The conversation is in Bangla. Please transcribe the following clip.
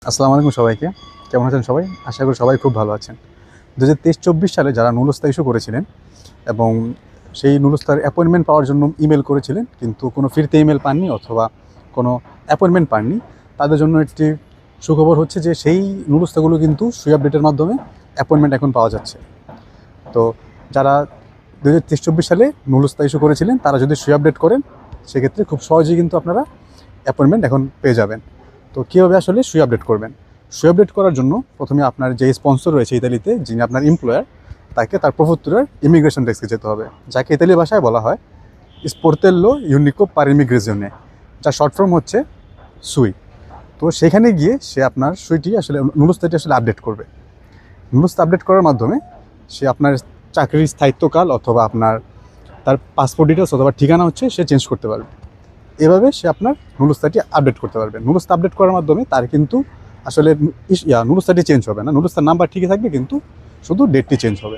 আসসালামু আলাইকুম সবাইকে। কেমন আছেন সবাই? আশা করি সবাই খুব ভালো আছেন। 2023-24 সালে যারা নুলস্তা ইস্যু করেছিলেন এবং সেই নুলস্তার অ্যাপয়েন্টমেন্ট পাওয়ার জন্য ইমেল করেছিলেন কিন্তু কোনো ফিরতে ইমেল পাননি অথবা কোনো অ্যাপয়েন্টমেন্ট পাননি, তাদের জন্য একটি সুখবর হচ্ছে যে সেই নুলস্তাগুলো কিন্তু সুই আপডেটের মাধ্যমে অ্যাপয়েন্টমেন্ট এখন পাওয়া যাচ্ছে। তো যারা 2023-24 সালে নুলস্তা ইস্যু করেছিলেন তারা যদি সুই আপডেট করেন সেক্ষেত্রে খুব সহজেই কিন্তু আপনারা অ্যাপয়েন্টমেন্ট এখন পেয়ে যাবেন। তো কীভাবে আসলে সুই আপডেট করবেন? সুই আপডেট করার জন্য প্রথমে আপনার যে স্পন্সর রয়েছে ইতালিতে, যিনি আপনার এমপ্লয়ার, তাকে তার প্রফুত্তরের ইমিগ্রেশন ডেস্কে যেতে হবে, যাকে ইতালি ভাষায় বলা হয় স্পোর্তেল্লো ইউনিকো পার ইমিগ্রেশনে, যার শর্ট ফর্ম হচ্ছে সুই। তো সেখানে গিয়ে সে আপনার সুইটি আসলে নুলস্তাটি আসলে আপডেট করবে। নুলস্তা আপডেট করার মাধ্যমে সে আপনার চাকরির স্থায়িত্বকাল অথবা আপনার তার পাসপোর্ট ডিটেলস অথবা ঠিকানা হচ্ছে সে চেঞ্জ করতে পারবে। এভাবে সে আপনার নুলস্তাটি আপডেট করতে পারবে। নুলস্তা আপডেট করার মাধ্যমে তার কিন্তু আসলে নুলস্তাটি চেঞ্জ হবে না, নুলস্তার নাম্বার ঠিকই থাকবে কিন্তু শুধু ডেটটি চেঞ্জ হবে।